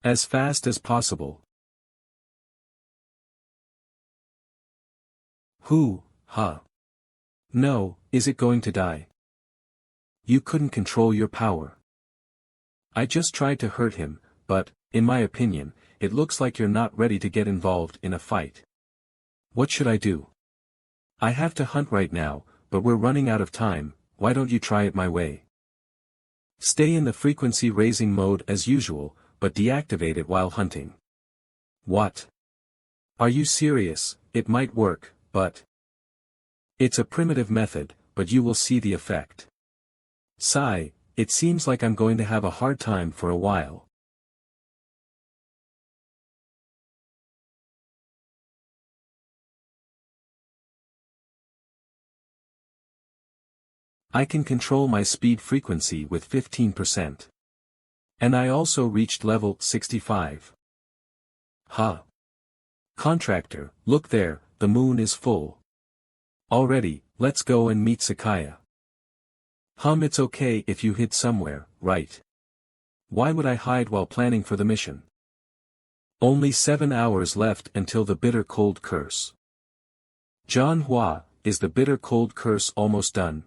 As fast as possible. Who, huh? No, is it going to die? You couldn't control your power. I just tried to hurt him, but, in my opinion, it looks like you're not ready to get involved in a fight. What should I do? I have to hunt right now, but we're running out of time. Why don't you try it my way? Stay in the frequency raising mode as usual, but deactivate it while hunting. What? Are you serious? It might work, but... It's a primitive method, but you will see the effect. Sigh, it seems like I'm going to have a hard time for a while. I can control my speed frequency with 15%. And I also reached level 65. Huh. Contractor, look there, the moon is full. Already, let's go and meet Sakaya. It's okay if you hid somewhere, right? Why would I hide while planning for the mission? Only 7 hours left until the bitter cold curse. MANHWA, is the bitter cold curse almost done?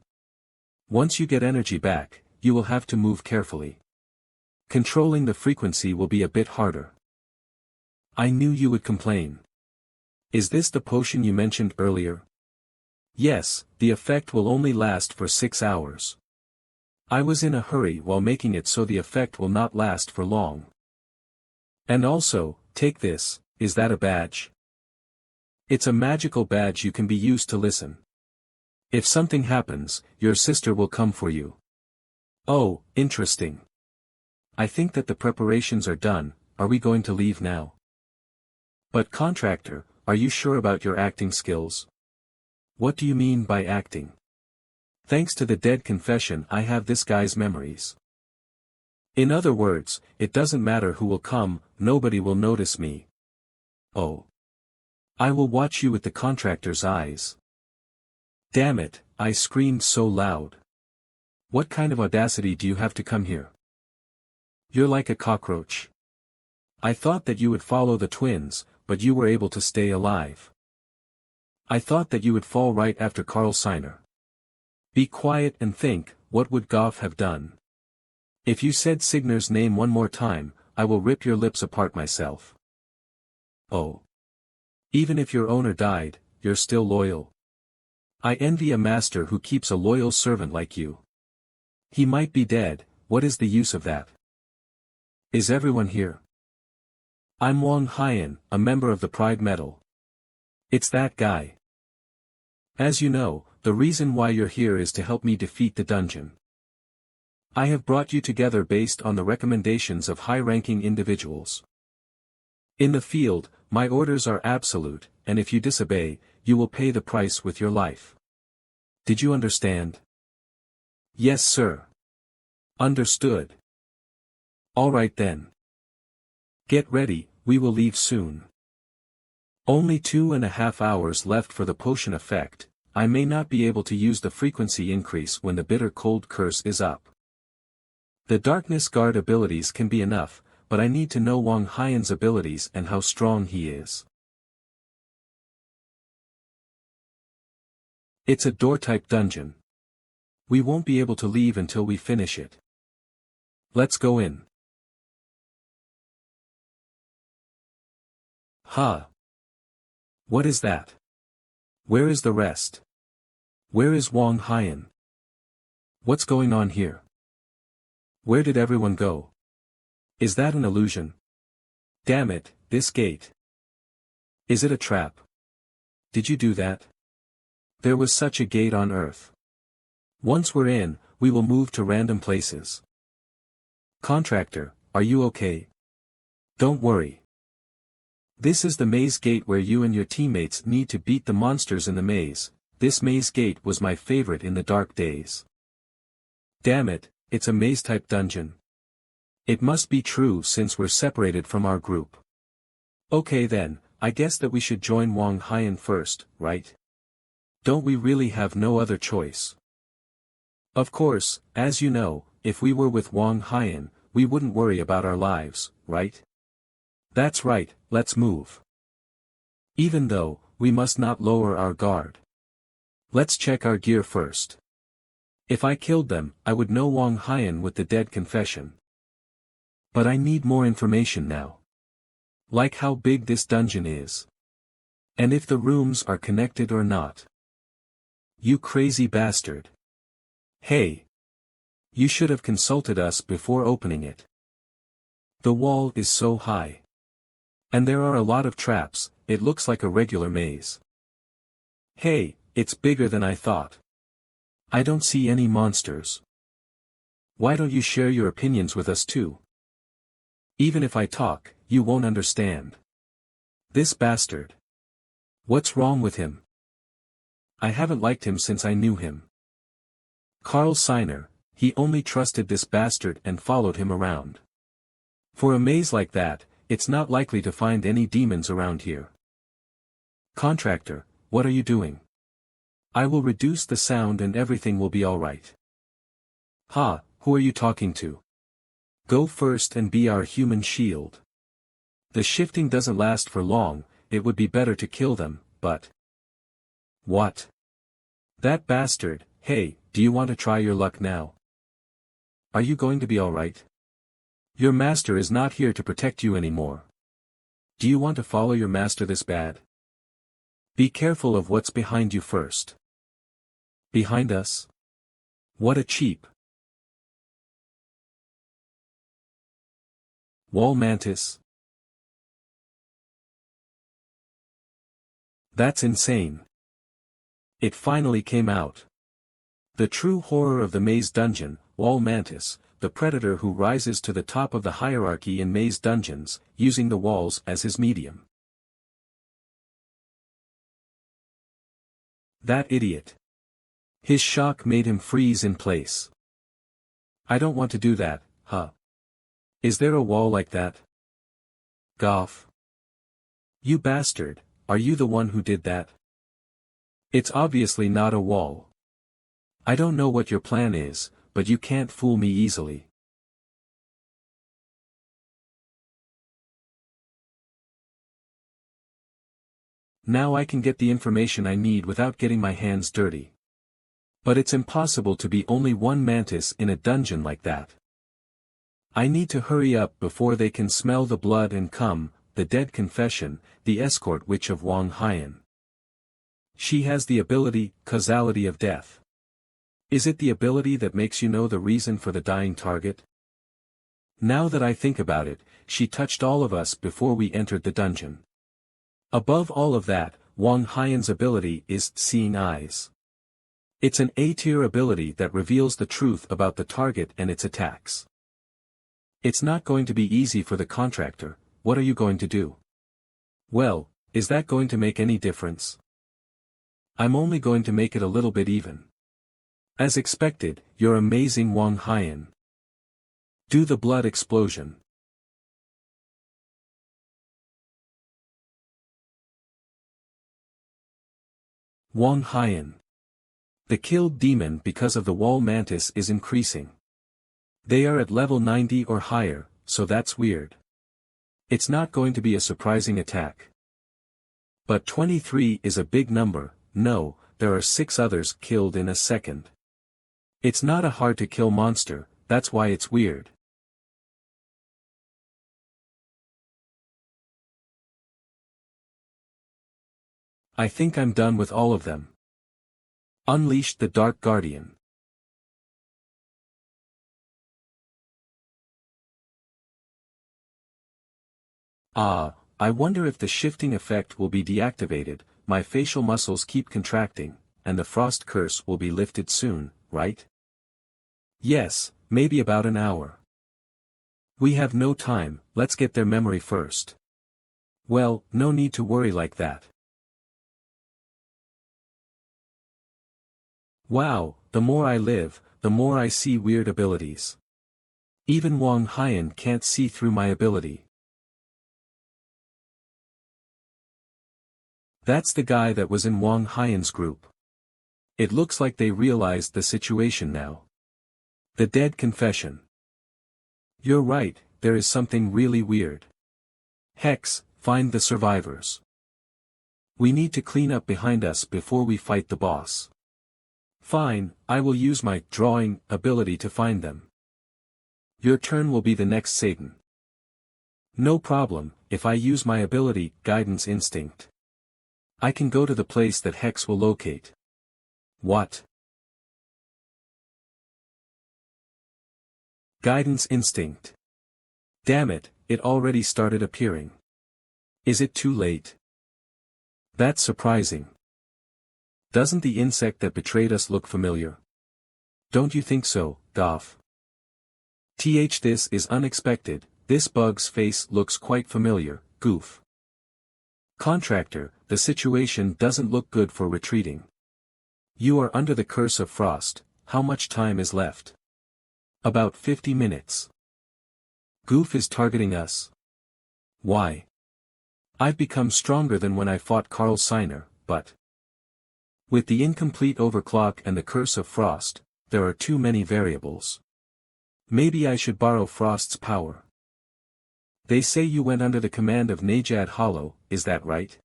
Once you get energy back, you will have to move carefully. Controlling the frequency will be a bit harder. I knew you would complain. Is this the potion you mentioned earlier? Yes, the effect will only last for 6 hours. I was in a hurry while making it so the effect will not last for long. And also, take this, is that a badge? It's a magical badge you can be used to listen. If something happens, your sister will come for you. Oh, interesting. I think that the preparations are done. Are we going to leave now? But contractor, are you sure about your acting skills? What do you mean by acting? Thanks to the dead confession I have this guy's memories. In other words, it doesn't matter who will come, nobody will notice me. Oh. I will watch you with the contractor's eyes. Damn it, I screamed so loud. What kind of audacity do you have to come here? You're like a cockroach. I thought that you would follow the twins, but you were able to stay alive. I thought that you would fall right after Carl Signer. Be quiet and think, what would Goff have done? If you said Signer's name one more time, I will rip your lips apart myself. Oh. Even if your owner died, you're still loyal. I envy a master who keeps a loyal servant like you. He might be dead, what is the use of that? Is everyone here? I'm Wang Haiyan, a member of the Pride Medal. It's that guy. As you know, the reason why you're here is to help me defeat the dungeon. I have brought you together based on the recommendations of high-ranking individuals. In the field, my orders are absolute, and if you disobey, you will pay the price with your life. Did you understand? Yes, sir. Understood. All right then. Get ready, we will leave soon. Only 2.5 hours left for the potion effect. I may not be able to use the frequency increase when the bitter cold curse is up. The darkness guard abilities can be enough, but I need to know Wang Haiyan's abilities and how strong he is. It's a door-type dungeon. We won't be able to leave until we finish it. Let's go in. Huh? What is that? Where is the rest? Where is Wang Haiyan? What's going on here? Where did everyone go? Is that an illusion? Damn it, this gate. Is it a trap? Did you do that? There was such a gate on Earth. Once we're in, we will move to random places. Contractor, are you okay? Don't worry. This is the maze gate where you and your teammates need to beat the monsters in the maze. This maze gate was my favorite in the dark days. Damn it, it's a maze-type dungeon. It must be true since we're separated from our group. Okay then, I guess that we should join Wang Haiyan first, right? Don't we really have no other choice? Of course, as you know, if we were with Wang Haiyan, we wouldn't worry about our lives, right? That's right, let's move. Even though, we must not lower our guard. Let's check our gear first. If I killed them, I would know Wang Haiyan with the dead confession. But I need more information now. Like how big this dungeon is. And if the rooms are connected or not. You crazy bastard. Hey! You should have consulted us before opening it. The wall is so high. And there are a lot of traps, it looks like a regular maze. Hey, it's bigger than I thought. I don't see any monsters. Why don't you share your opinions with us too? Even if I talk, you won't understand. This bastard. What's wrong with him? I haven't liked him since I knew him. Carl Seiner, he only trusted this bastard and followed him around. For a maze like that, it's not likely to find any demons around here. Contractor, what are you doing? I will reduce the sound and everything will be alright. Ha, who are you talking to? Go first and be our human shield. The shifting doesn't last for long, it would be better to kill them, but... What? That bastard, hey, do you want to try your luck now? Are you going to be alright? Your master is not here to protect you anymore. Do you want to follow your master this bad? Be careful of what's behind you first. Behind us? What a cheap. Wall mantis. That's insane. It finally came out. The true horror of the maze dungeon, wall mantis, the predator who rises to the top of the hierarchy in maze dungeons, using the walls as his medium. That idiot. His shock made him freeze in place. I don't want to do that, huh? Is there a wall like that? Goff. You bastard, are you the one who did that? It's obviously not a wall. I don't know what your plan is, but you can't fool me easily. Now I can get the information I need without getting my hands dirty. But it's impossible to be only one mantis in a dungeon like that. I need to hurry up before they can smell the blood and come, the dead confession, the escort witch of Wang Haiyan. She has the ability, causality of death. Is it the ability that makes you know the reason for the dying target? Now that I think about it, she touched all of us before we entered the dungeon. Above all of that, Wang Haiyan's ability is seeing eyes. It's an A-tier ability that reveals the truth about the target and its attacks. It's not going to be easy for the contractor. What are you going to do? Well, is that going to make any difference? I'm only going to make it a little bit even. As expected, you're amazing, Wang Haiyan. Do the blood explosion. Wang Haiyan. The killed demon because of the wall mantis is increasing. They are at level 90 or higher, so that's weird. It's not going to be a surprising attack. But 23 is a big number. No, there are 6 others killed in a second. It's not a hard-to-kill monster, that's why it's weird. I think I'm done with all of them. Unleash the Dark Guardian. Ah, I wonder if the shifting effect will be deactivated. My facial muscles keep contracting, and the frost curse will be lifted soon, right? Yes, maybe about an hour. We have no time, let's get their memory first. Well, no need to worry like that. Wow, the more I live, the more I see weird abilities. Even Wang Haiyan can't see through my ability. That's the guy that was in Wang Haiyan's group. It looks like they realized the situation now. The dead confession. You're right, there is something really weird. Hex, find the survivors. We need to clean up behind us before we fight the boss. Fine, I will use my drawing ability to find them. Your turn will be the next Satan. No problem, if I use my ability, Guidance Instinct. I can go to the place that Hex will locate. What? Guidance Instinct. Damn it, it already started appearing. Is it too late? That's surprising. Doesn't the insect that betrayed us look familiar? Don't you think so, Goff? This is unexpected, this bug's face looks quite familiar, Goof. Contractor, the situation doesn't look good for retreating. You are under the curse of frost, how much time is left? About 50 minutes. Goof is targeting us. Why? I've become stronger than when I fought Carl Seiner, but with the incomplete overclock and the curse of frost, there are too many variables. Maybe I should borrow Frost's power. They say you went under the command of Najad Hollow, is that right?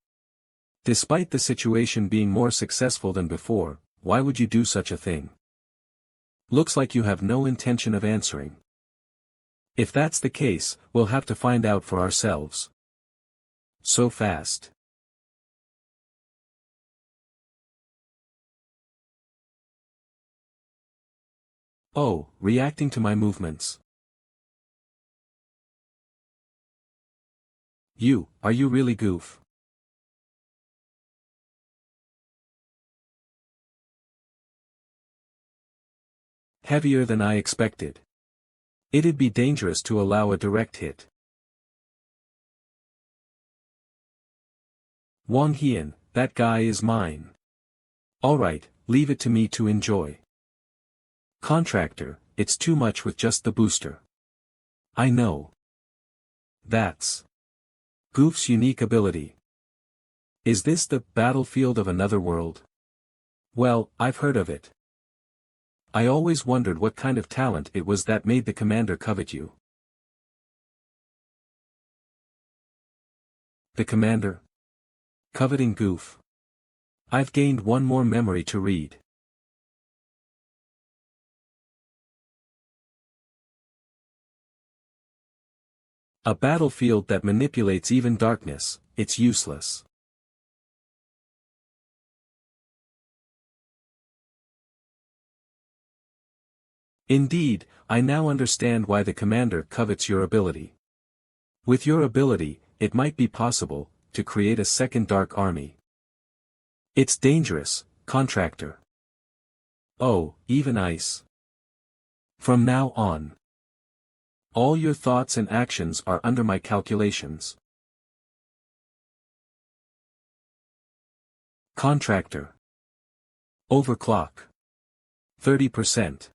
Despite the situation being more successful than before, why would you do such a thing? Looks like you have no intention of answering. If that's the case, we'll have to find out for ourselves. So fast. Oh, reacting to my movements. Are you really Goof? Heavier than I expected. It'd be dangerous to allow a direct hit. Wang Hian, that guy is mine. Alright, leave it to me to enjoy. Contractor, it's too much with just the booster. I know. That's Goof's unique ability. Is this the battlefield of another world? Well, I've heard of it. I always wondered what kind of talent it was that made the commander covet you. The commander? Coveting Goof. I've gained one more memory to read. A battlefield that manipulates even darkness, it's useless. Indeed, I now understand why the commander covets your ability. With your ability, it might be possible to create a second dark army. It's dangerous, contractor. Oh, even ice. From now on, all your thoughts and actions are under my calculations. Contractor. Overclock. 30%.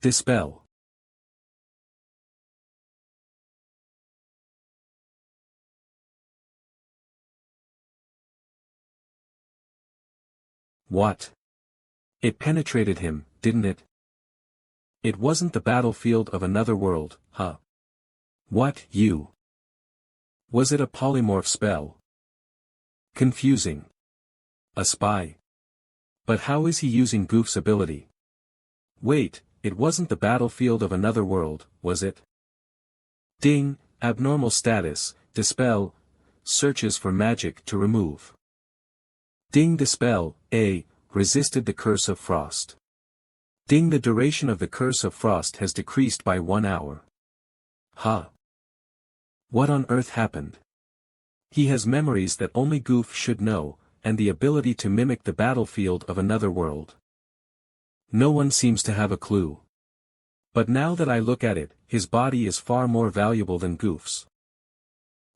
Dispel. What? It penetrated him, didn't it? It wasn't the battlefield of another world, huh? What, you? Was it a polymorph spell? Confusing. A spy. But how is he using Goof's ability? Wait, it wasn't the battlefield of another world, was it? Ding, abnormal status, dispel, searches for magic to remove. Ding dispel, resisted the curse of frost. Ding the duration of the curse of frost has decreased by 1 hour. Huh? What on earth happened? He has memories that only Goof should know, and the ability to mimic the battlefield of another world. No one seems to have a clue. But now that I look at it, his body is far more valuable than Goof's.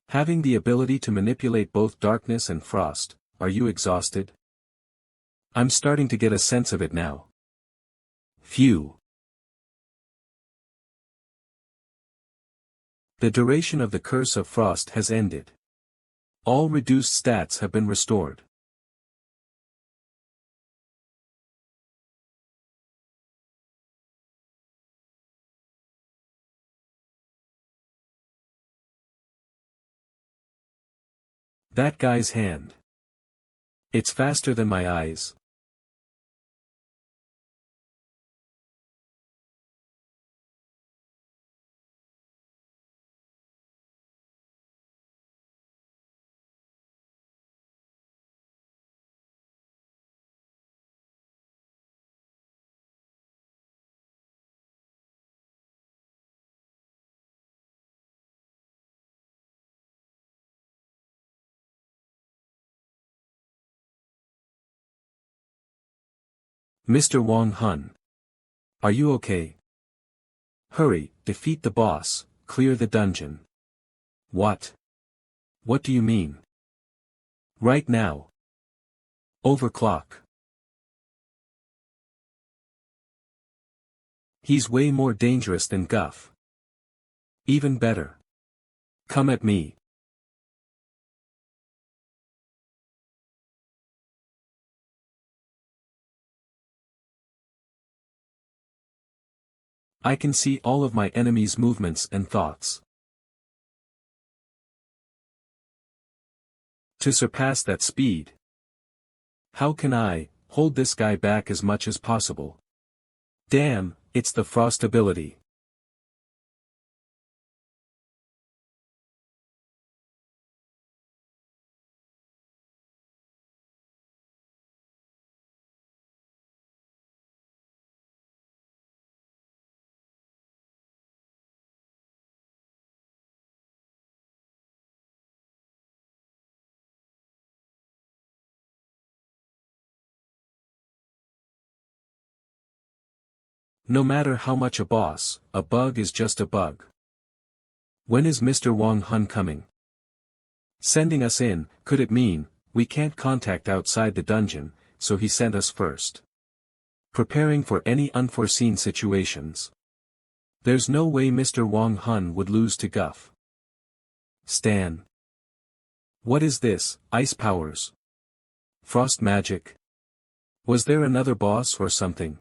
Having the ability to manipulate both darkness and frost, are you exhausted? I'm starting to get a sense of it now. Phew. The duration of the curse of frost has ended. All reduced stats have been restored. That guy's hand. It's faster than my eyes. Mr. Wong Hun. Are you okay? Hurry, defeat the boss, clear the dungeon. What? What do you mean? Right now. Overclock. He's way more dangerous than Guff. Even better. Come at me. I can see all of my enemy's movements and thoughts. To surpass that speed. How can I hold this guy back as much as possible? Damn, it's the frost ability. No matter how much a boss, a bug is just a bug. When is Mr. Wong Hun coming? Sending us in, could it mean, we can't contact outside the dungeon, so he sent us first? Preparing for any unforeseen situations. There's no way Mr. Wong Hun would lose to Guff. Stan. What is this, ice powers? Frost magic? Was there another boss or something?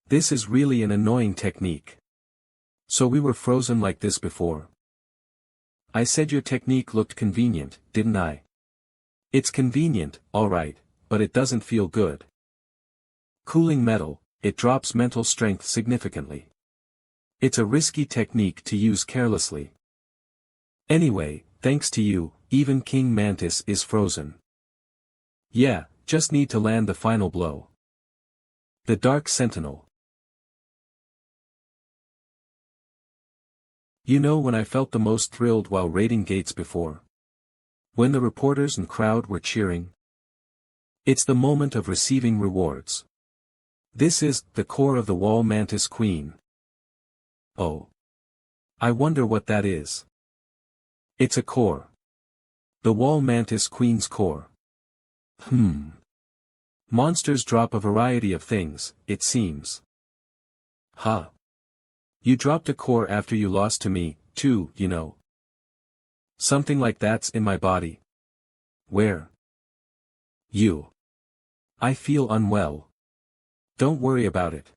This is really an annoying technique. So we were frozen like this before. I said your technique looked convenient, didn't I? It's convenient, alright, but it doesn't feel good. Cooling metal, it drops mental strength significantly. It's a risky technique to use carelessly. Anyway, thanks to you, even King Mantis is frozen. Yeah, just need to land the final blow. The Dark Sentinel. You know when I felt the most thrilled while raiding gates before? When the reporters and crowd were cheering? It's the moment of receiving rewards. This is the core of the Wall Mantis Queen. Oh. I wonder what that is. It's a core. The Wall Mantis Queen's core. Monsters drop a variety of things, it seems. Huh. You dropped a core after you lost to me, too, you know. Something like that's in my body. Where? You. I feel unwell. Don't worry about it.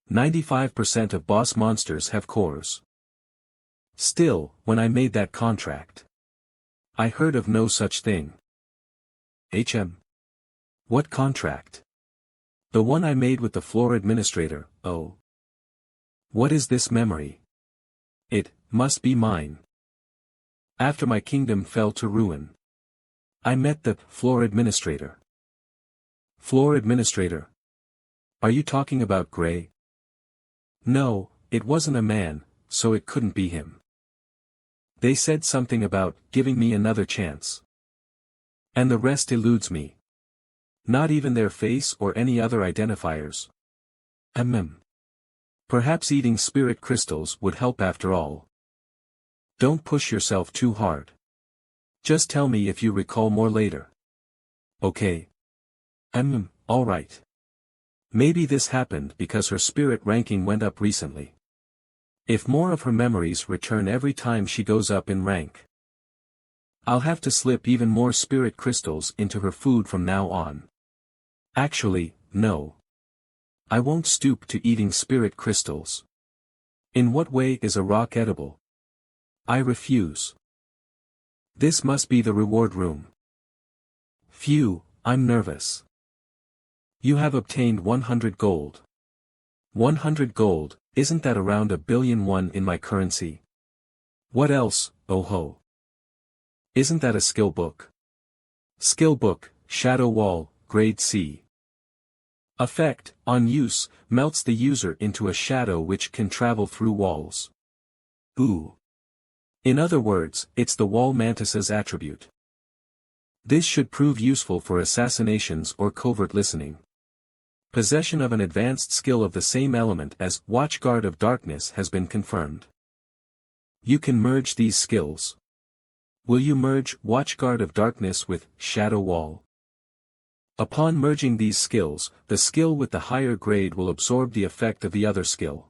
95% of boss monsters have cores. Still, when I made that contract, I heard of no such thing. What contract? The one I made with the floor administrator, oh. What is this memory? It must be mine. After my kingdom fell to ruin, I met the floor administrator. Floor administrator? Are you talking about Gray? No, it wasn't a man, so it couldn't be him. They said something about giving me another chance. And the rest eludes me. Not even their face or any other identifiers. Perhaps eating spirit crystals would help after all. Don't push yourself too hard. Just tell me if you recall more later. Okay. Alright. Maybe this happened because her spirit ranking went up recently. If more of her memories return every time she goes up in rank, I'll have to slip even more spirit crystals into her food from now on. Actually, no. I won't stoop to eating spirit crystals. In what way is a rock edible? I refuse. This must be the reward room. Phew, I'm nervous. You have obtained 100 gold. 100 gold, isn't that around 1,000,000,001 in my currency? What else, oh ho? Isn't that a skill book? Skill book, Shadow Wall, Grade C. Effect, on use, melts the user into a shadow which can travel through walls. Ooh. In other words, it's the wall mantis's attribute. This should prove useful for assassinations or covert listening. Possession of an advanced skill of the same element as Watchguard of Darkness has been confirmed. You can merge these skills. Will you merge Watchguard of Darkness with Shadow Wall? Upon merging these skills, the skill with the higher grade will absorb the effect of the other skill.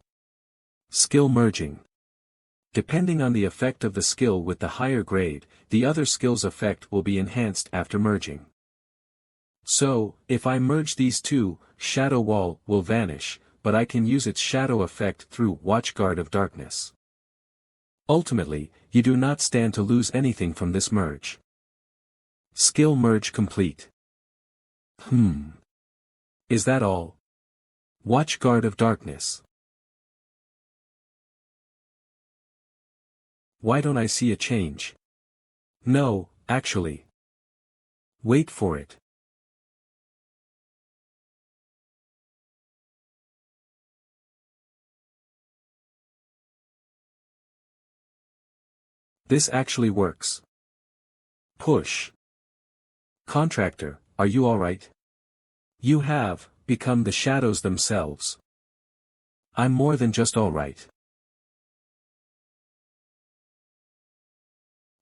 Skill merging. Depending on the effect of the skill with the higher grade, the other skill's effect will be enhanced after merging. So, if I merge these two, Shadow Wall will vanish, but I can use its shadow effect through Watchguard of Darkness. Ultimately, you do not stand to lose anything from this merge. Skill merge complete. Is that all? Watchguard of Darkness. Why don't I see a change? No, actually. Wait for it. This actually works. Push. Contractor, are you alright? You have become the shadows themselves. I'm more than just alright.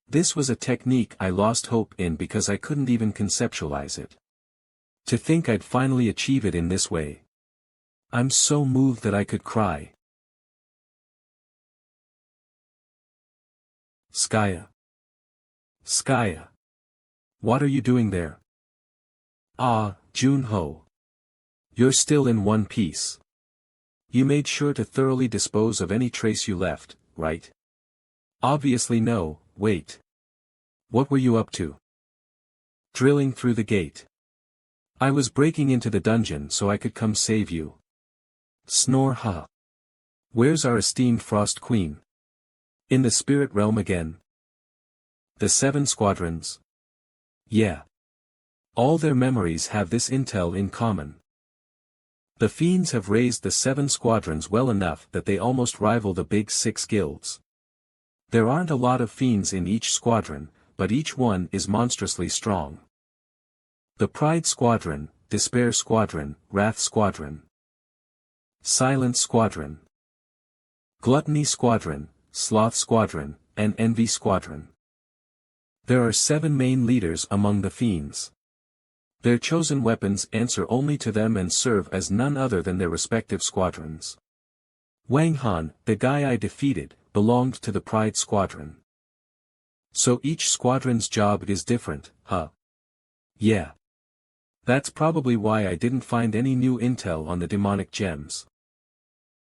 This was a technique I lost hope in because I couldn't even conceptualize it. To think I'd finally achieve it in this way. I'm so moved that I could cry. Skaya. Skaya. What are you doing there? Ah, Junho. You're still in one piece. You made sure to thoroughly dispose of any trace you left, right? Obviously no, wait. What were you up to? Drilling through the gate. I was breaking into the dungeon so I could come save you. Snore ha. Where's our esteemed Frost Queen? In the spirit realm again. The 7 squadrons? Yeah. All their memories have this intel in common. The fiends have raised the 7 squadrons well enough that they almost rival the big 6 guilds. There aren't a lot of fiends in each squadron, but each one is monstrously strong. The Pride Squadron, Despair Squadron, Wrath Squadron, Silence Squadron, Gluttony Squadron, Sloth Squadron, and Envy Squadron. There are 7 main leaders among the fiends. Their chosen weapons answer only to them and serve as none other than their respective squadrons. Wang Han, the guy I defeated, belonged to the Pride Squadron. So each squadron's job is different, huh? Yeah. That's probably why I didn't find any new intel on the demonic gems.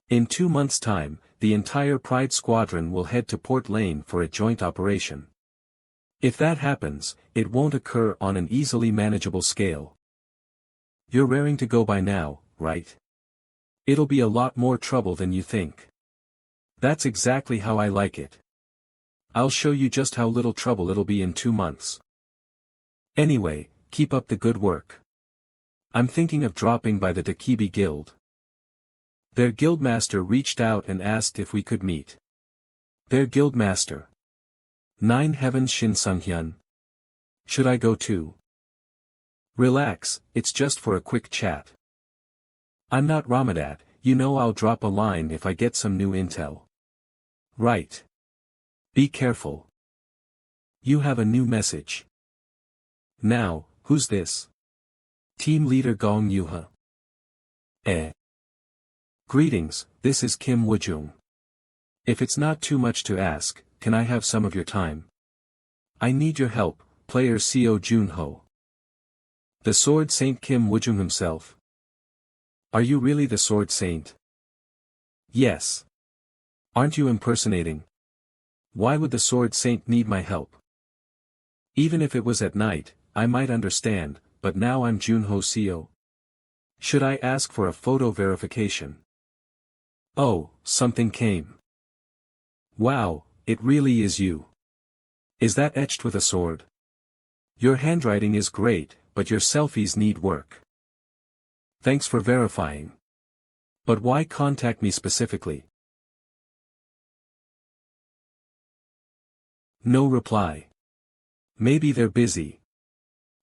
In 2 months' time, the entire Pride Squadron will head to Port Lane for a joint operation. If that happens, it won't occur on an easily manageable scale. You're raring to go by now, right? It'll be a lot more trouble than you think. That's exactly how I like it. I'll show you just how little trouble it'll be in 2 months. Anyway, keep up the good work. I'm thinking of dropping by the Dakibi Guild. Their guildmaster reached out and asked if we could meet. Their guildmaster. 9 Heavens Shin Sunghyun. Should I go too? Relax, it's just for a quick chat. I'm not Ramadat, you know I'll drop a line if I get some new intel. Right. Be careful. You have a new message. Now, who's this? Team Leader Gong Yuha. Eh. Greetings, this is Kim Woojung. If it's not too much to ask, can I have some of your time? I need your help, player Seo Junho. The Sword Saint Kim Woojung himself. Are you really the Sword Saint? Yes. Aren't you impersonating? Why would the Sword Saint need my help? Even if it was at night, I might understand, but now I'm Junho Seo. Should I ask for a photo verification? Oh, something came. Wow, it really is you. Is that etched with a sword? Your handwriting is great, but your selfies need work. Thanks for verifying. But why contact me specifically? No reply. Maybe they're busy.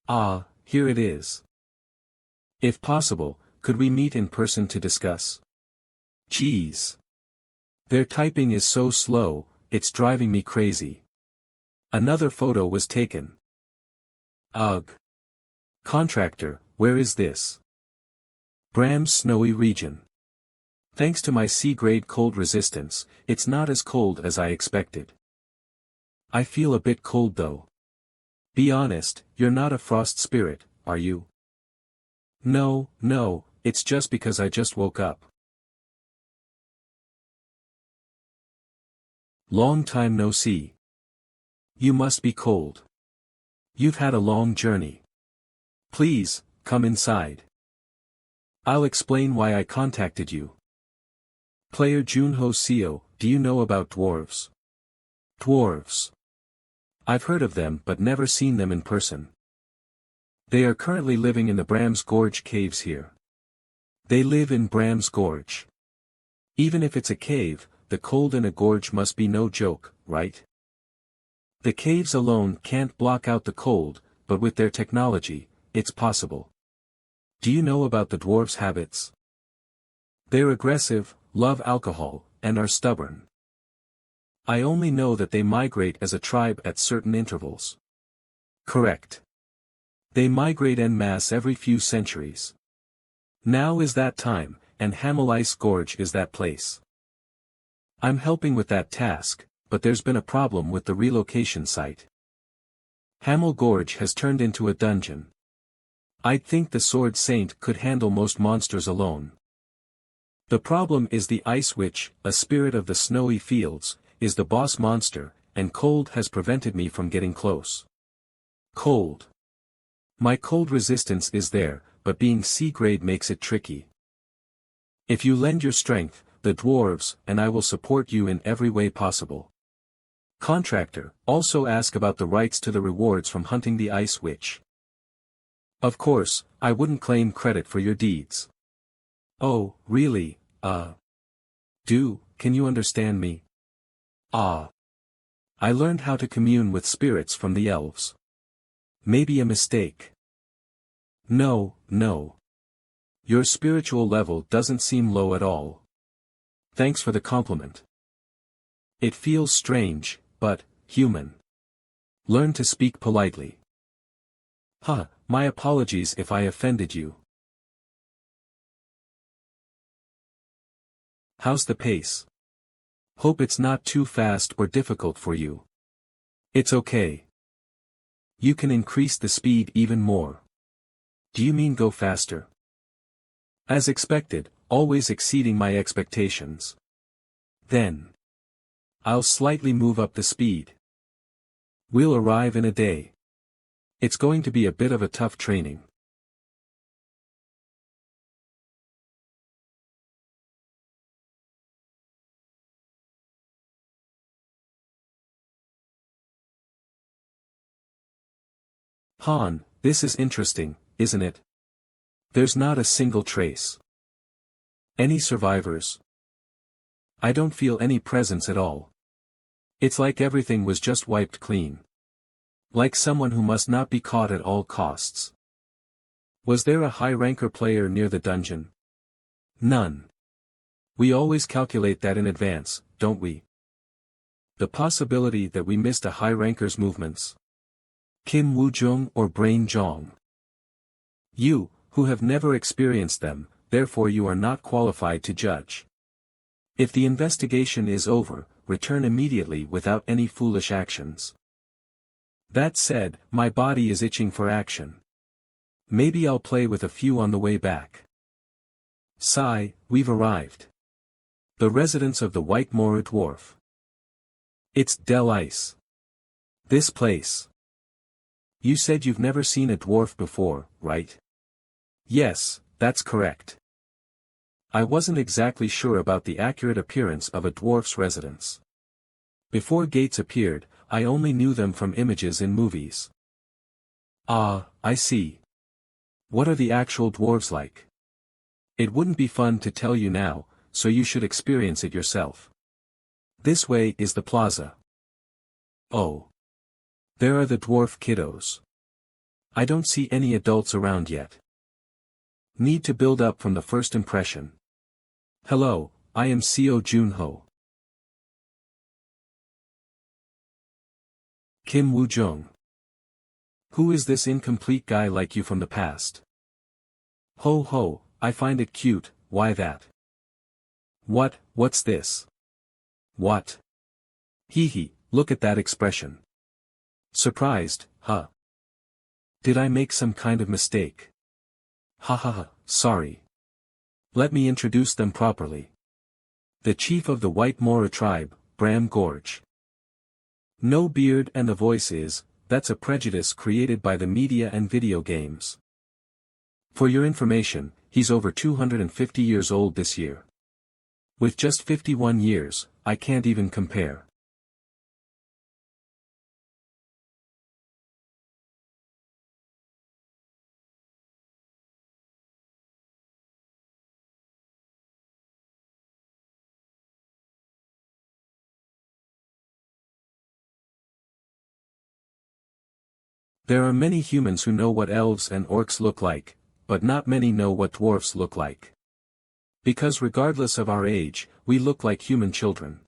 Ah, here it is. If possible, could we meet in person to discuss? Jeez. Their typing is so slow, it's driving me crazy. Another photo was taken. Ugh. Contractor, where is this? Bram's snowy region. Thanks to my C-grade cold resistance, it's not as cold as I expected. I feel a bit cold though. Be honest, you're not a frost spirit, are you? No, it's just because I just woke up. Long time no see. You must be cold. You've had a long journey. Please, come inside. I'll explain why I contacted you. Player Junho Seo, do you know about dwarves? Dwarves. I've heard of them but never seen them in person. They are currently living in the Bram's Gorge caves here. They live in Bram's Gorge. Even if it's a cave, the cold in a gorge must be no joke, right? The caves alone can't block out the cold, but with their technology, it's possible. Do you know about the dwarves' habits? They're aggressive, love alcohol, and are stubborn. I only know that they migrate as a tribe at certain intervals. Correct. They migrate en masse every few centuries. Now is that time, and Hamel Ice Gorge is that place. I'm helping with that task, but there's been a problem with the relocation site. Hamel Gorge has turned into a dungeon. I'd think the Sword Saint could handle most monsters alone. The problem is the Ice Witch, a spirit of the snowy fields, is the boss monster, and cold has prevented me from getting close. Cold. My cold resistance is there, but being C-grade makes it tricky. If you lend your strength, the dwarves, and I will support you in every way possible. Contractor, also ask about the rights to the rewards from hunting the Ice Witch. Of course, I wouldn't claim credit for your deeds. Oh, really, can you understand me? I learned how to commune with spirits from the elves. Maybe a mistake. No. Your spiritual level doesn't seem low at all. Thanks for the compliment. It feels strange, but human. Learn to speak politely. My apologies if I offended you. How's the pace? Hope it's not too fast or difficult for you. It's okay. You can increase the speed even more. Do you mean go faster? As expected, always exceeding my expectations. Then. I'll slightly move up the speed. We'll arrive in a day. It's going to be a bit of a tough training. Han, this is interesting, isn't it? There's not a single trace. Any survivors? I don't feel any presence at all. It's like everything was just wiped clean. Like someone who must not be caught at all costs. Was there a high-ranker player near the dungeon? None. We always calculate that in advance, don't we? The possibility that we missed a high-ranker's movements. Kim Woojung or Brain Jong. You, who have never experienced them, therefore you are not qualified to judge. If the investigation is over, return immediately without any foolish actions. That said, my body is itching for action. Maybe I'll play with a few on the way back. Sigh, we've arrived. The residence of the White Mora dwarf. It's Del Ice. This place. You said you've never seen a dwarf before, right? Yes, that's correct. I wasn't exactly sure about the accurate appearance of a dwarf's residence. Before Gates appeared, I only knew them from images in movies. Ah, I see. What are the actual dwarves like? It wouldn't be fun to tell you now, so you should experience it yourself. This way is the plaza. Oh. There are the dwarf kiddos. I don't see any adults around yet. Need to build up from the first impression. Hello, I am Seo Junho. Kim Woo-jung. Who is this incomplete guy like you from the past? Ho ho, I find it cute, why that? What's this? What? Hee hee, look at that expression. Surprised, huh? Did I make some kind of mistake? Ha ha ha, sorry. Let me introduce them properly. The chief of the White Mora tribe, Bram Gorge. No beard and the voice is, that's a prejudice created by the media and video games. For your information, he's over 250 years old this year. With just 51 years, I can't even compare. There are many humans who know what elves and orcs look like, but not many know what dwarfs look like. Because regardless of our age, we look like human children.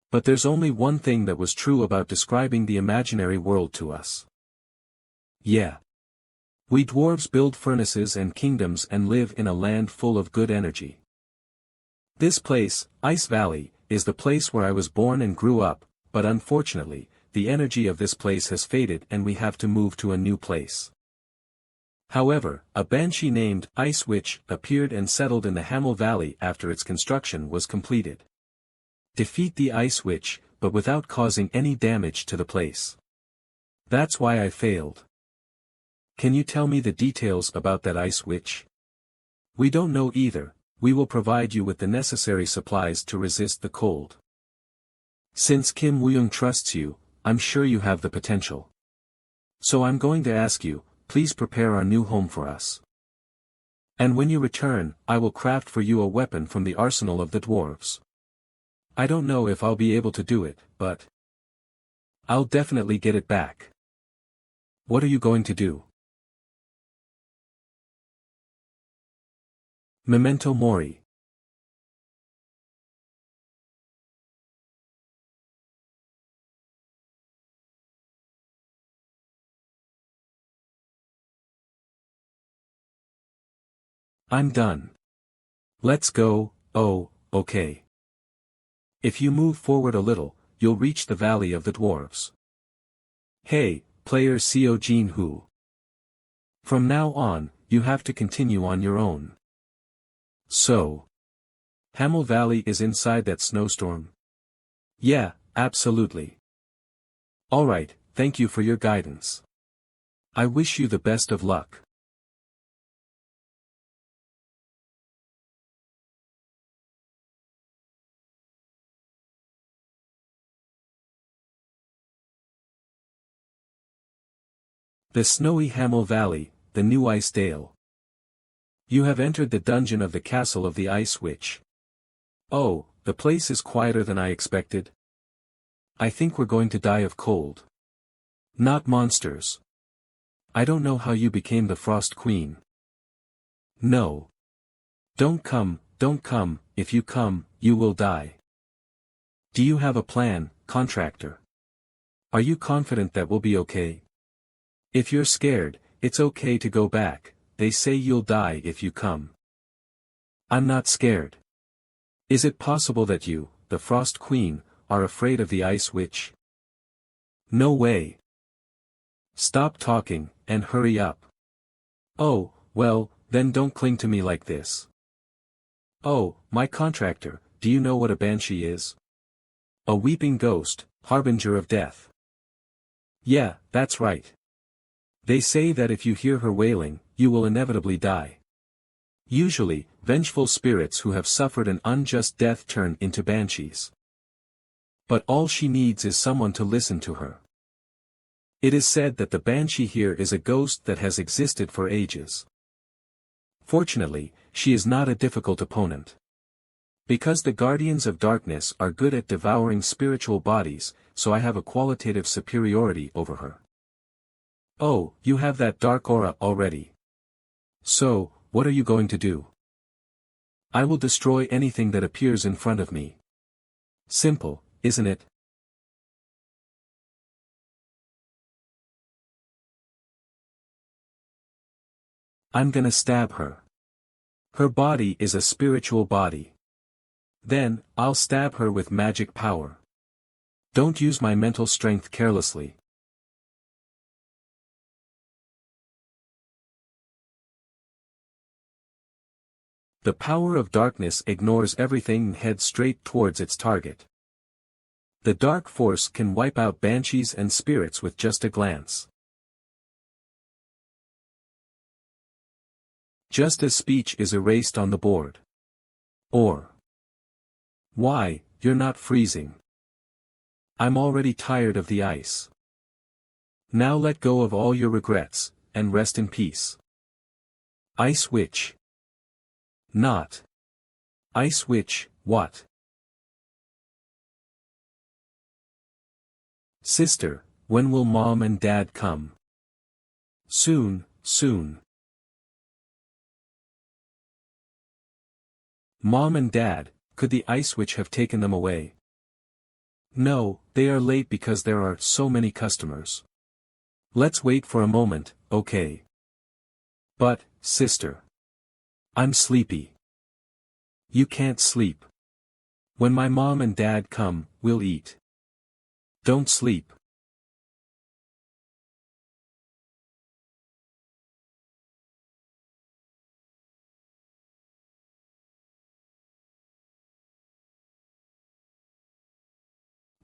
But there's only one thing that was true about describing the imaginary world to us. Yeah. We dwarves build furnaces and kingdoms and live in a land full of good energy. This place, Ice Valley, is the place where I was born and grew up, but unfortunately, the energy of this place has faded and we have to move to a new place. However, a banshee named Ice Witch appeared and settled in the Hamel Valley after its construction was completed. Defeat the Ice Witch, but without causing any damage to the place. That's why I failed. Can you tell me the details about that Ice Witch? We don't know either, we will provide you with the necessary supplies to resist the cold. Since Kim Woo-jung trusts you, I'm sure you have the potential. So I'm going to ask you, please prepare our new home for us. And when you return, I will craft for you a weapon from the arsenal of the dwarves. I don't know if I'll be able to do it, but I'll definitely get it back. What are you going to do? Memento Mori. I'm done. Let's go. Oh, okay. If you move forward a little, you'll reach the Valley of the Dwarves. Hey, player Seo Jin-hoo. From now on, you have to continue on your own. So. Hamel Valley is inside that snowstorm? Yeah, absolutely. Alright, thank you for your guidance. I wish you the best of luck. The snowy Hamel Valley, the new Ice Dale. You have entered the dungeon of the castle of the Ice Witch. Oh, the place is quieter than I expected. I think we're going to die of cold. Not monsters. I don't know how you became the Frost Queen. No. Don't come, if you come, you will die. Do you have a plan, contractor? Are you confident that we'll be okay? If you're scared, it's okay to go back, they say you'll die if you come. I'm not scared. Is it possible that you, the Frost Queen, are afraid of the Ice Witch? No way. Stop talking, and hurry up. Oh, well, then don't cling to me like this. Oh, my contractor, do you know what a banshee is? A weeping ghost, harbinger of death. Yeah, that's right. They say that if you hear her wailing, you will inevitably die. Usually, vengeful spirits who have suffered an unjust death turn into banshees. But all she needs is someone to listen to her. It is said that the banshee here is a ghost that has existed for ages. Fortunately, she is not a difficult opponent. Because the guardians of darkness are good at devouring spiritual bodies, so I have a qualitative superiority over her. Oh, you have that dark aura already. So, what are you going to do? I will destroy anything that appears in front of me. Simple, isn't it? I'm gonna stab her. Her body is a spiritual body. Then, I'll stab her with magic power. Don't use my mental strength carelessly. The power of darkness ignores everything and heads straight towards its target. The dark force can wipe out banshees and spirits with just a glance. Just as speech is erased on the board. Or. Why, you're not freezing. I'm already tired of the ice. Now let go of all your regrets, and rest in peace. Ice Witch. Not. Ice Witch, what? Sister, when will Mom and Dad come? Soon, soon. Mom and Dad, could the Ice Witch have taken them away? No, they are late because there are so many customers. Let's wait for a moment, okay? But, sister. I'm sleepy. You can't sleep. When my mom and dad come, we'll eat. Don't sleep.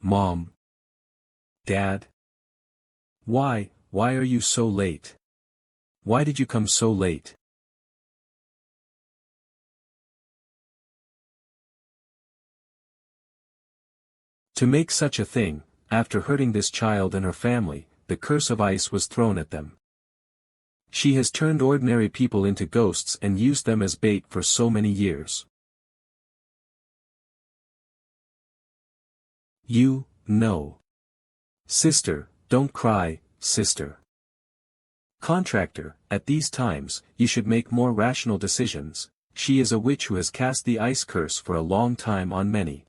Mom. Dad. Why are you so late? Why did you come so late? To make such a thing, after hurting this child and her family, the curse of ice was thrown at them. She has turned ordinary people into ghosts and used them as bait for so many years. You, no. Sister, don't cry, sister. Contractor, at these times, you should make more rational decisions. She is a witch who has cast the ice curse for a long time on many.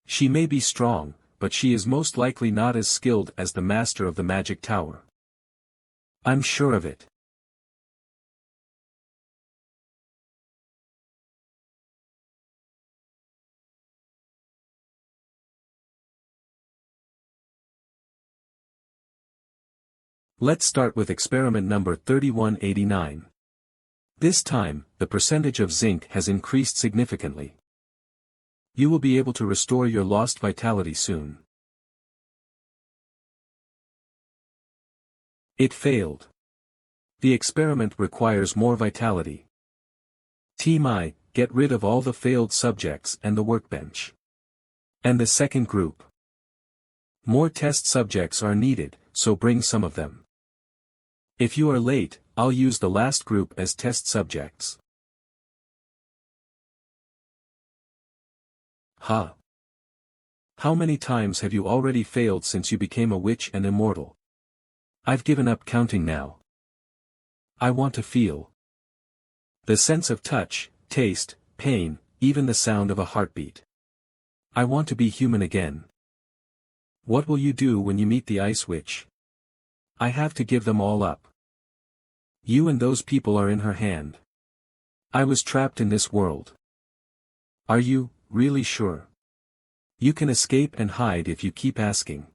She may be strong, but she is most likely not as skilled as the master of the magic tower. I'm sure of it. Let's start with experiment number 3189. This time, the percentage of zinc has increased significantly. You will be able to restore your lost vitality soon. It failed. The experiment requires more vitality. Team I, get rid of all the failed subjects and the workbench. And the second group. More test subjects are needed, so bring some of them. If you are late, I'll use the last group as test subjects. Ha! How many times have you already failed since you became a witch and immortal? I've given up counting now. I want to feel. The sense of touch, taste, pain, even the sound of a heartbeat. I want to be human again. What will you do when you meet the Ice Witch? I have to give them all up. You and those people are in her hand. I was trapped in this world. Are you, really sure? You can escape and hide if you keep asking.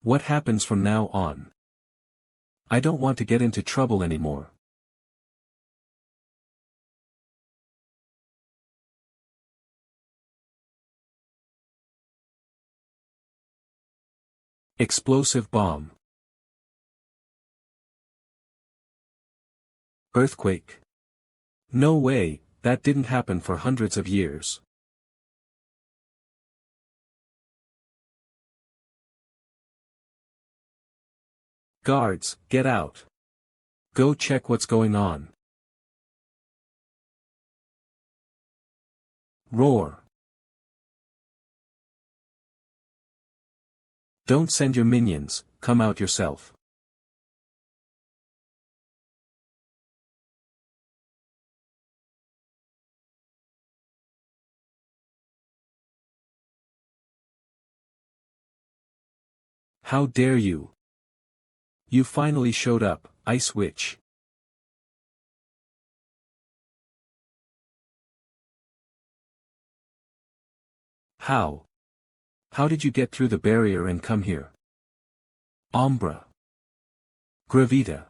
What happens from now on? I don't want to get into trouble anymore. Explosive bomb. Earthquake. No way, that didn't happen for hundreds of years. Guards, get out. Go check what's going on. Roar. Don't send your minions, come out yourself. How dare you? You finally showed up, Ice Witch. How? How did you get through the barrier and come here? Ombra. Gravita.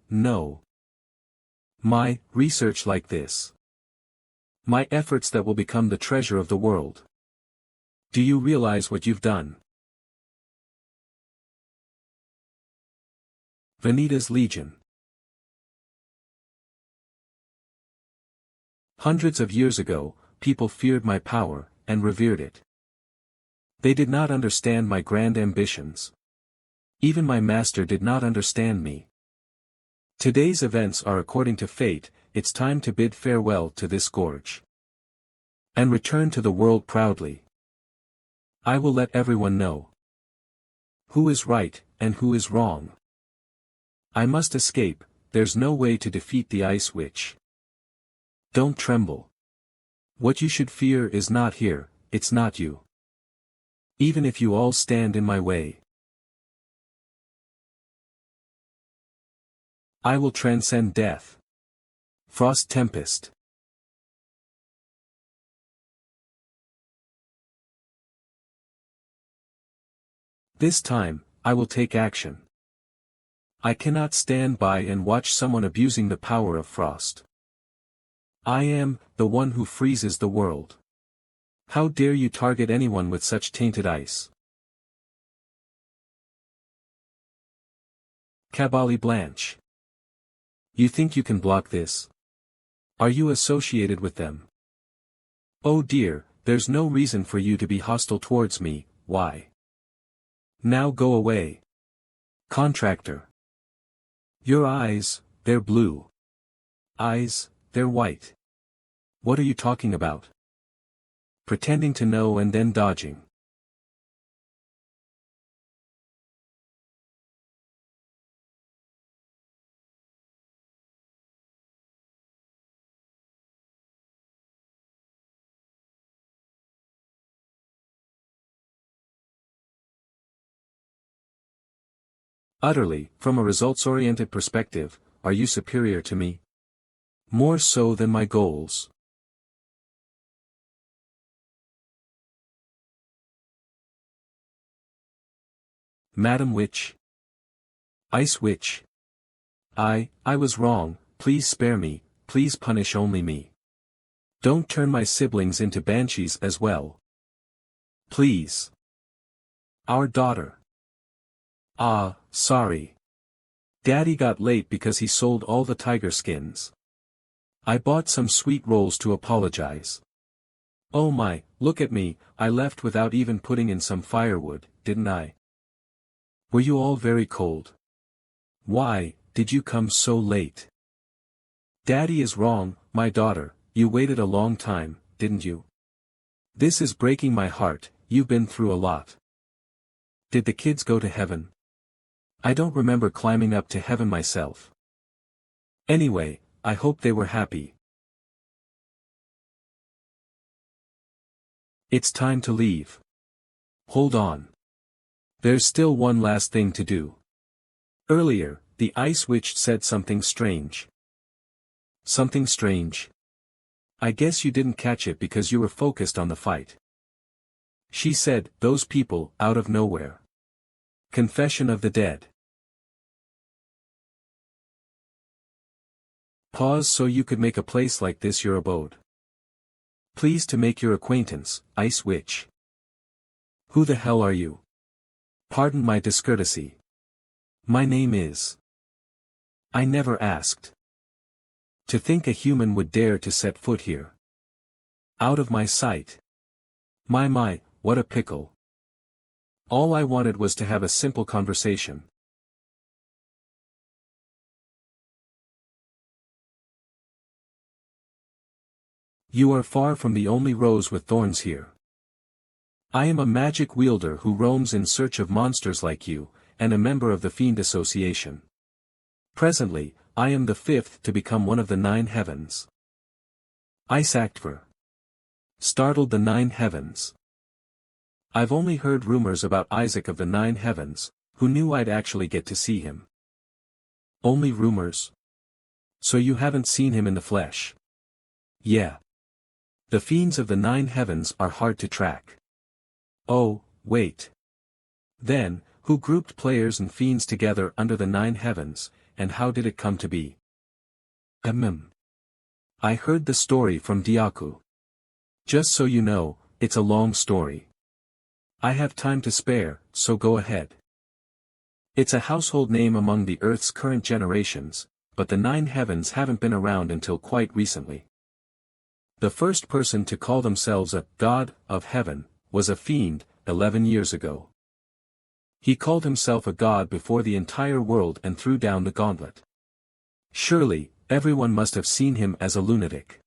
No. My research like this. My efforts that will become the treasure of the world. Do you realize what you've done? Vanitas Legion. Hundreds of years ago, people feared my power, and revered it. They did not understand my grand ambitions. Even my master did not understand me. Today's events are according to fate. It's time to bid farewell to this gorge. And return to the world proudly. I will let everyone know who is right, and who is wrong. I must escape, there's no way to defeat the Ice Witch. Don't tremble. What you should fear is not here, it's not you. Even if you all stand in my way. I will transcend death. Frost Tempest. This time, I will take action. I cannot stand by and watch someone abusing the power of frost. I am the one who freezes the world. How dare you target anyone with such tainted ice? Cabali Blanche. You think you can block this? Are you associated with them? Oh dear, there's no reason for you to be hostile towards me, why? Now go away. Contractor. Your eyes, they're blue. Eyes, they're white. What are you talking about? Pretending to know and then dodging. Utterly, from a results-oriented perspective, are you superior to me? More so than my goals. Madam Witch. Ice Witch. I was wrong, please spare me, please punish only me. Don't turn my siblings into banshees as well. Please. Our daughter. Sorry. Daddy got late because he sold all the tiger skins. I bought some sweet rolls to apologize. Oh my, look at me, I left without even putting in some firewood, didn't I? Were you all very cold? Why, did you come so late? Daddy is wrong, my daughter, you waited a long time, didn't you? This is breaking my heart, you've been through a lot. Did the kids go to heaven? I don't remember climbing up to heaven myself. Anyway, I hope they were happy. It's time to leave. Hold on. There's still one last thing to do. Earlier, the Ice Witch said something strange. Something strange? I guess you didn't catch it because you were focused on the fight. She said, those people, out of nowhere. Confession of the Dead. Pause so you could make a place like this your abode. Pleased to make your acquaintance, Ice Witch. Who the hell are you? Pardon my discourtesy. My name is. I never asked. To think a human would dare to set foot here. Out of my sight. My, what a pickle. All I wanted was to have a simple conversation. You are far from the only rose with thorns here. I am a magic wielder who roams in search of monsters like you, and a member of the Fiend Association. Presently, I am the fifth to become one of the 9 heavens. Isaac startled the 9 heavens. I've only heard rumors about Isaac of the 9 heavens, who knew I'd actually get to see him. Only rumors? So you haven't seen him in the flesh? Yeah. The fiends of the 9 heavens are hard to track. Oh, wait. Then, who grouped players and fiends together under the 9 heavens, and how did it come to be? I heard the story from Diaku. Just so you know, it's a long story. I have time to spare, so go ahead. It's a household name among the Earth's current generations, but the 9 heavens haven't been around until quite recently. The first person to call themselves a god of heaven was a fiend, 11 years ago. He called himself a god before the entire world and threw down the gauntlet. Surely, everyone must have seen him as a lunatic.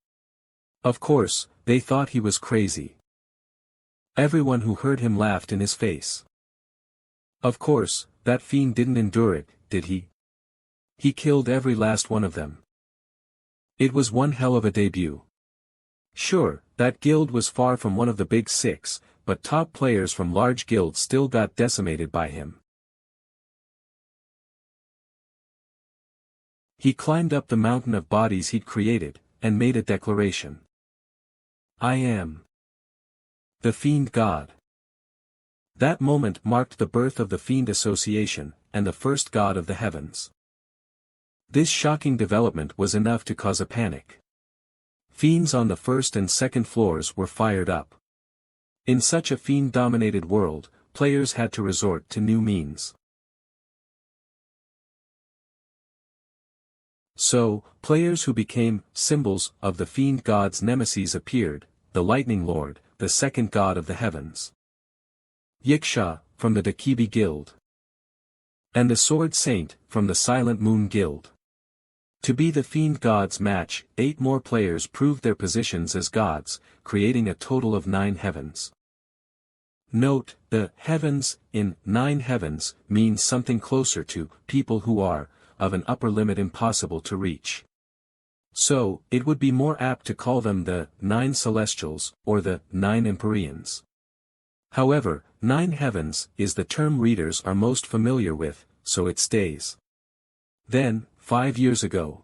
Of course, they thought he was crazy. Everyone who heard him laughed in his face. Of course, that fiend didn't endure it, did he? He killed every last one of them. It was one hell of a debut. Sure, that guild was far from one of the big 6, but top players from large guilds still got decimated by him. He climbed up the mountain of bodies he'd created, and made a declaration. I am the Fiend God. That moment marked the birth of the Fiend Association, and the first god of the heavens. This shocking development was enough to cause a panic. Fiends on the first and second floors were fired up. In such a fiend-dominated world, players had to resort to new means. So, players who became symbols of the fiend god's nemesis appeared, the Lightning Lord, the second god of the heavens. Yiksha, from the Dakibi Guild. And the Sword Saint, from the Silent Moon Guild. To be the fiend god's match, 8 more players proved their positions as gods, creating a total of 9 heavens. Note, the heavens in 9 heavens means something closer to people who are of an upper limit impossible to reach. So, it would be more apt to call them the 9 celestials or the 9 empyreans. However, 9 heavens is the term readers are most familiar with, so it stays. Then, 5 years ago,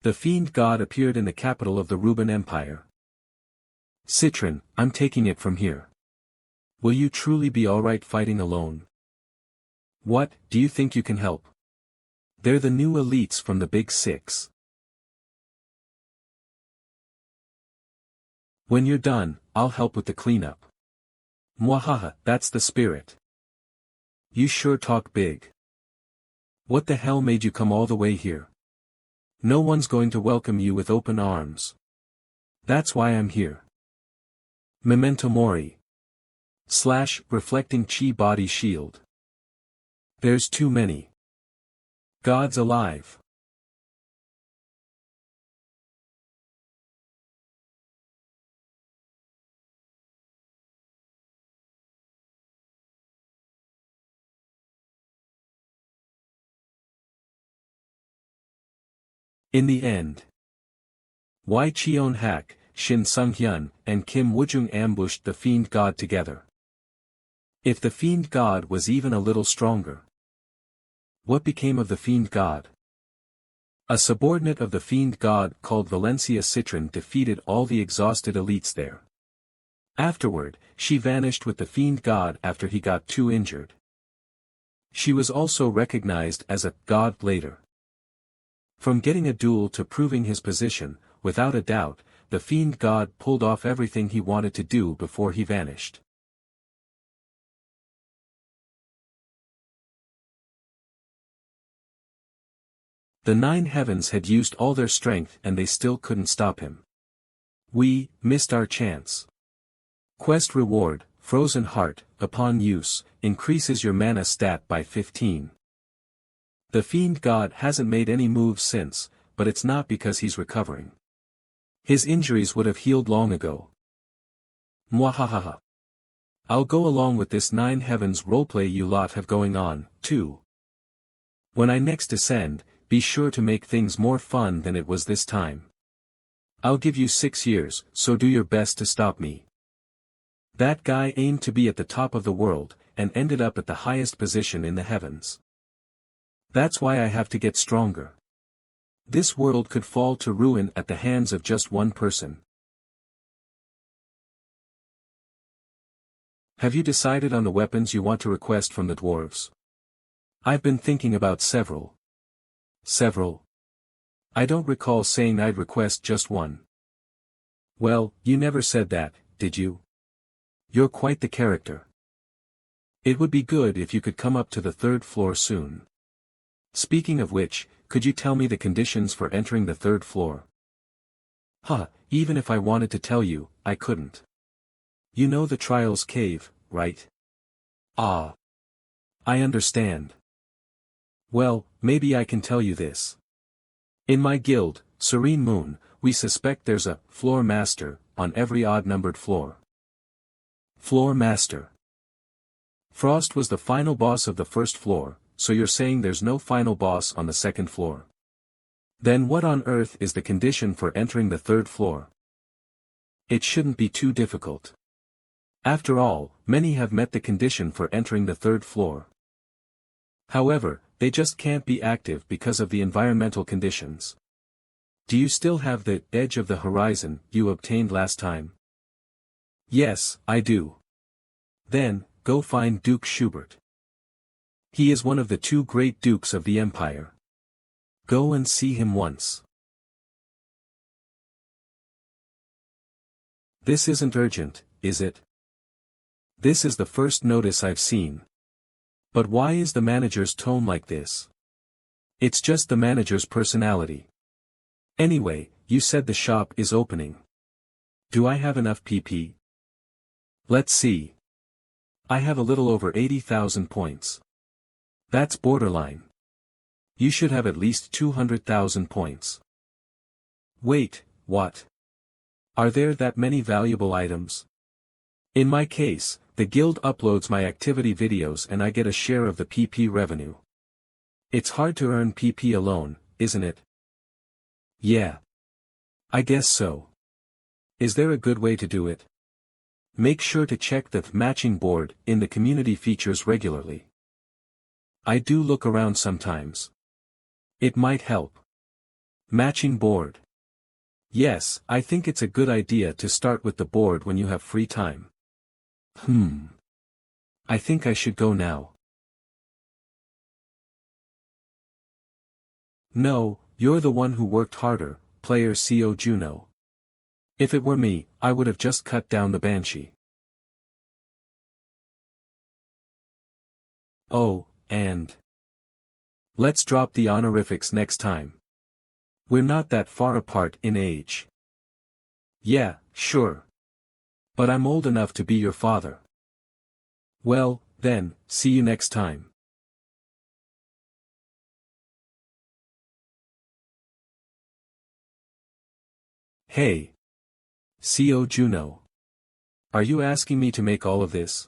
the fiend god appeared in the capital of the Ruben Empire. Citron, I'm taking it from here. Will you truly be alright fighting alone? What, do you think you can help? They're the new elites from the Big 6. When you're done, I'll help with the cleanup. Mwahaha, that's the spirit. You sure talk big. What the hell made you come all the way here? No one's going to welcome you with open arms. That's why I'm here. Memento Mori. / reflecting chi body shield. There's too many gods alive. In the end, Wai Cheon Hak, Shin Sung Hyun, and Kim Woojung ambushed the fiend god together. If the fiend god was even a little stronger. What became of the fiend god? A subordinate of the fiend god called Valencia Citron defeated all the exhausted elites there. Afterward, she vanished with the fiend god after he got too injured. She was also recognized as a god later. From getting a duel to proving his position, without a doubt, the fiend god pulled off everything he wanted to do before he vanished. The 9 heavens had used all their strength and they still couldn't stop him. We missed our chance. Quest reward, Frozen Heart, upon use, increases your mana stat by 15. The fiend god hasn't made any moves since, but it's not because he's recovering. His injuries would have healed long ago. Mwahahaha. I'll go along with this 9 heavens roleplay you lot have going on, too. When I next descend, be sure to make things more fun than it was this time. I'll give you 6 years, so do your best to stop me. That guy aimed to be at the top of the world, and ended up at the highest position in the heavens. That's why I have to get stronger. This world could fall to ruin at the hands of just one person. Have you decided on the weapons you want to request from the dwarves? I've been thinking about several. Several? I don't recall saying I'd request just one. Well, you never said that, did you? You're quite the character. It would be good if you could come up to the 3rd floor soon. Speaking of which, could you tell me the conditions for entering the 3rd floor? Even if I wanted to tell you, I couldn't. You know the Trials Cave, right? Ah. I understand. Well, maybe I can tell you this. In my guild, Serene Moon, we suspect there's a floor master on every odd-numbered floor. Floor master. Frost was the final boss of the 1st floor, so you're saying there's no final boss on the 2nd floor. Then what on earth is the condition for entering the 3rd floor? It shouldn't be too difficult. After all, many have met the condition for entering the 3rd floor. However, they just can't be active because of the environmental conditions. Do you still have the edge of the horizon you obtained last time? Yes, I do. Then, go find Duke Schubert. He is one of the 2 great dukes of the empire. Go and see him once. This isn't urgent, is it? This is the first notice I've seen. But why is the manager's tone like this? It's just the manager's personality. Anyway, you said the shop is opening. Do I have enough PP? Let's see. I have a little over 80,000 points. That's borderline. You should have at least 200,000 points. Wait, what? Are there that many valuable items? In my case, the guild uploads my activity videos and I get a share of the PP revenue. It's hard to earn PP alone, isn't it? Yeah. I guess so. Is there a good way to do it? Make sure to check the matching board in the community features regularly. I do look around sometimes. It might help. Matching board. Yes, I think it's a good idea to start with the board when you have free time. I think I should go now. No, you're the one who worked harder, player CO Juno. If it were me, I would have just cut down the Banshee. Oh, and let's drop the honorifics next time. We're not that far apart in age. Yeah, sure. But I'm old enough to be your father. Well, then, see you next time. Hey. CO Juno. Are you asking me to make all of this?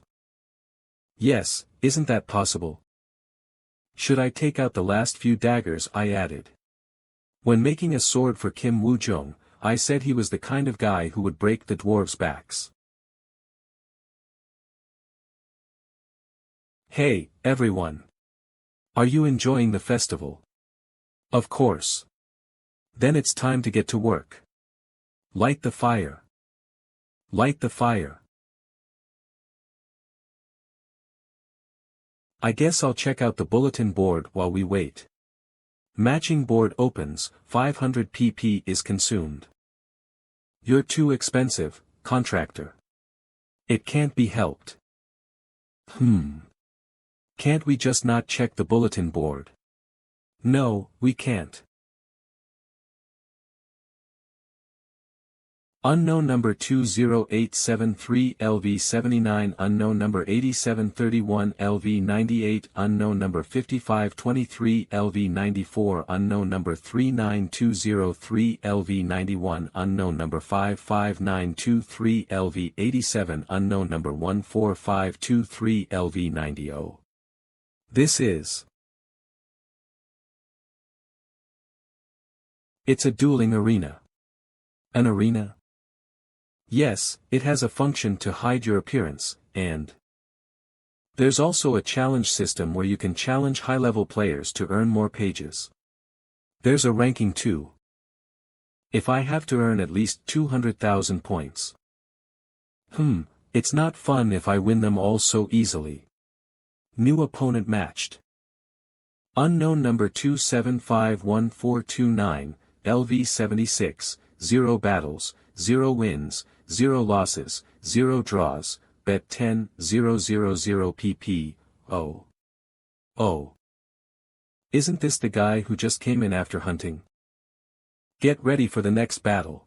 Yes, isn't that possible? Should I take out the last few daggers I added? When making a sword for Kim Woo-jung, I said he was the kind of guy who would break the dwarves' backs. Hey, everyone! Are you enjoying the festival? Of course. Then it's time to get to work. Light the fire. Light the fire. I guess I'll check out the bulletin board while we wait. Matching board opens, 500 pp is consumed. You're too expensive, contractor. It can't be helped. Can't we just not check the bulletin board? No, we can't. Unknown number 20873 LV79, unknown number 8731 LV98, unknown number 5523 LV94, unknown number 39203 LV91, unknown number 55923 LV87, unknown number 14523 LV90. This is. It's a dueling arena. An arena? Yes, it has a function to hide your appearance, and there's also a challenge system where you can challenge high-level players to earn more pages. There's a ranking too. If I have to earn at least 200,000 points. It's not fun if I win them all so easily. New opponent matched. Unknown number 2751429, LV76, 0 battles, 0 wins, 0 losses, 0 draws, bet 10, 000 pp, oh. Isn't this the guy who just came in after hunting? Get ready for the next battle.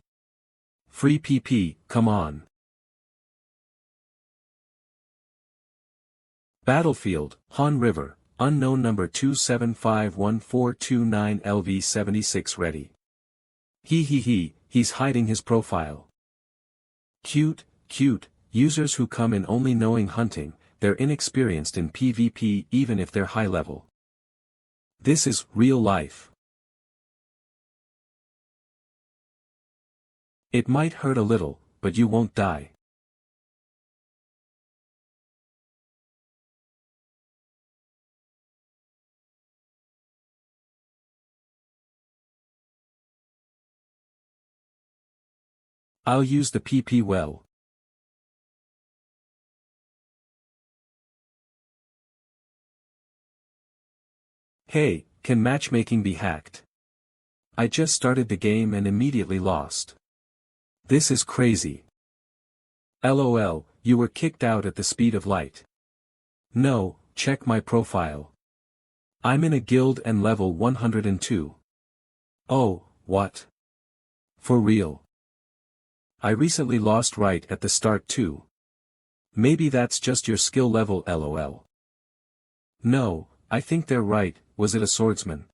Free pp, come on. Battlefield, Han River, unknown number 2751429 LV76 ready. He's hiding his profile. Cute, users who come in only knowing hunting, they're inexperienced in PvP even if they're high level. This is real life. It might hurt a little, but you won't die. I'll use the PP well. Hey, can matchmaking be hacked? I just started the game and immediately lost. This is crazy. LOL, you were kicked out at the speed of light. No, check my profile. I'm in a guild and level 102. Oh, what? For real? I recently lost right at the start too. Maybe that's just your skill level LOL. No, I think they're right, was it a swordsman?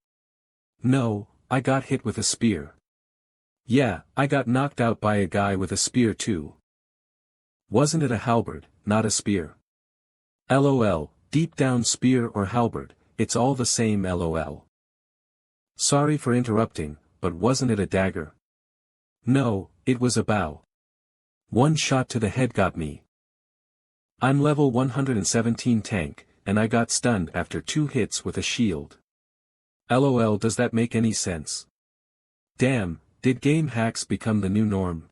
No, I got hit with a spear. Yeah, I got knocked out by a guy with a spear too. Wasn't it a halberd, not a spear? LOL, deep down spear or halberd, it's all the same LOL. Sorry for interrupting, but wasn't it a dagger? No, it was a bow. One shot to the head got me. I'm level 117 tank, and I got stunned after 2 hits with a shield. LOL, does that make any sense? Damn, did game hacks become the new norm?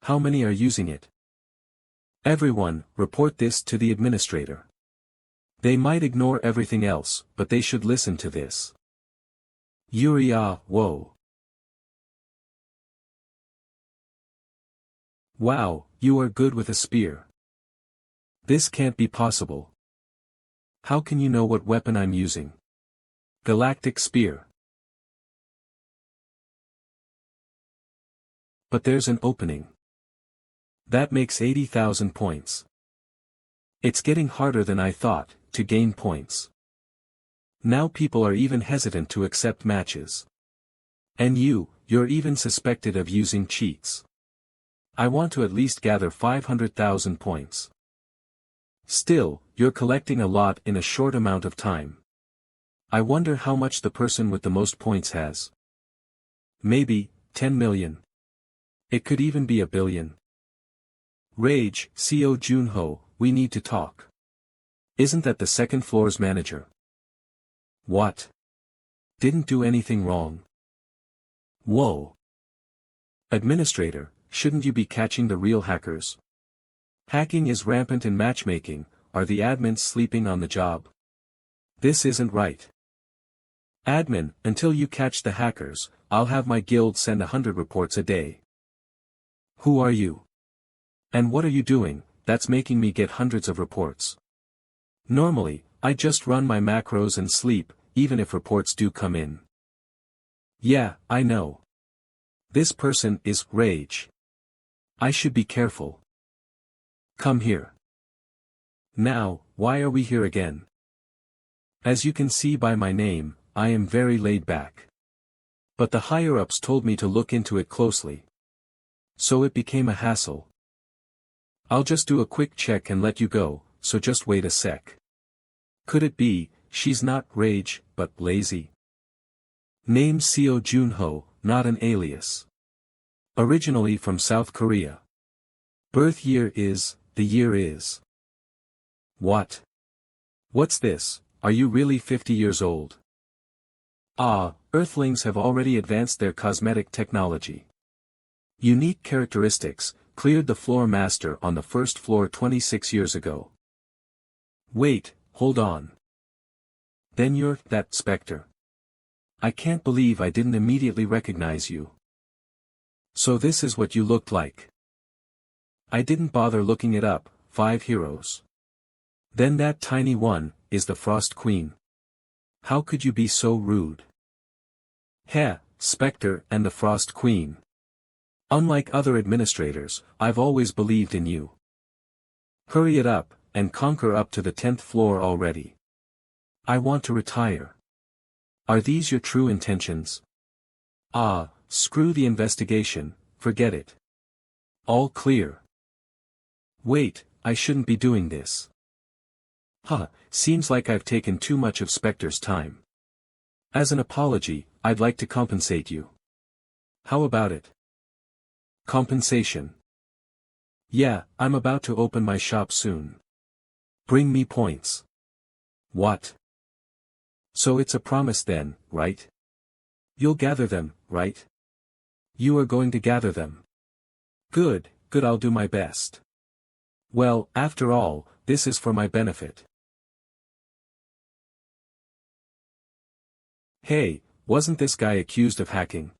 How many are using it? Everyone, report this to the administrator. They might ignore everything else, but they should listen to this. Yuri, whoa. Wow, you are good with a spear. This can't be possible. How can you know what weapon I'm using? Galactic spear. But there's an opening. That makes 80,000 points. It's getting harder than I thought, to gain points. Now people are even hesitant to accept matches. And you're even suspected of using cheats. I want to at least gather 500,000 points. Still, you're collecting a lot in a short amount of time. I wonder how much the person with the most points has. Maybe, 10 million. It could even be a billion. Rage, CO Junho, we need to talk. Isn't that the second floor's manager? What? Didn't do anything wrong. Whoa. Administrator, shouldn't you be catching the real hackers? Hacking is rampant in matchmaking, are the admins sleeping on the job? This isn't right. Admin, until you catch the hackers, I'll have my guild send 100 reports a day. Who are you? And what are you doing, that's making me get hundreds of reports? Normally, I just run my macros and sleep, even if reports do come in. Yeah, I know. This person is Rage. I should be careful. Come here. Now, why are we here again? As you can see by my name, I am very laid back. But the higher-ups told me to look into it closely. So it became a hassle. I'll just do a quick check and let you go, so just wait a sec. Could it be, she's not Rage, but lazy? Name Seo Junho, not an alias. Originally from South Korea. Birth year is, the year is. What? What's this, are you really 50 years old? Ah, Earthlings have already advanced their cosmetic technology. Unique characteristics, cleared the floor master on the first floor 26 years ago. Wait, hold on. Then you're that Spectre. I can't believe I didn't immediately recognize you. So this is what you looked like. I didn't bother looking it up, 5 heroes. Then that tiny one, is the Frost Queen. How could you be so rude? Heh, Spectre and the Frost Queen. Unlike other administrators, I've always believed in you. Hurry it up, and conquer up to the 10th floor already. I want to retire. Are these your true intentions? Ah, screw the investigation, forget it. All clear. Wait, I shouldn't be doing this. Huh, seems like I've taken too much of Spectre's time. As an apology, I'd like to compensate you. How about it? Compensation. Yeah, I'm about to open my shop soon. Bring me points. What? So it's a promise then, right? You'll gather them, right? You are going to gather them. Good, good, I'll do my best. Well, after all, this is for my benefit. Hey, wasn't this guy accused of hacking?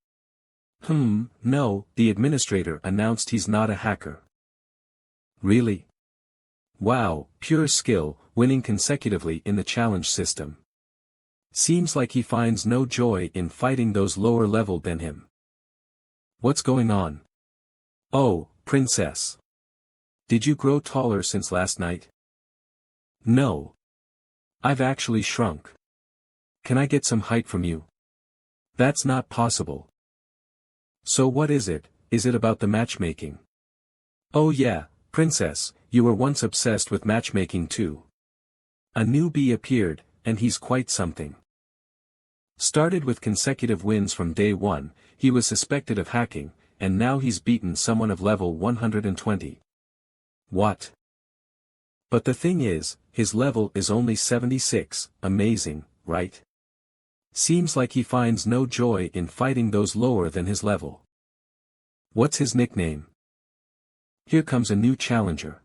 No, the administrator announced he's not a hacker. Really? Wow, pure skill, winning consecutively in the challenge system. Seems like he finds no joy in fighting those lower level than him. What's going on? Oh, princess. Did you grow taller since last night? No. I've actually shrunk. Can I get some height from you? That's not possible. So what is it? Is it about the matchmaking? Oh yeah, princess, you were once obsessed with matchmaking too. A newbie appeared, and he's quite something. Started with consecutive wins from day 1, he was suspected of hacking, and now he's beaten someone of level 120. What? But the thing is, his level is only 76, amazing, right? Seems like he finds no joy in fighting those lower than his level. What's his nickname? Here comes a new challenger.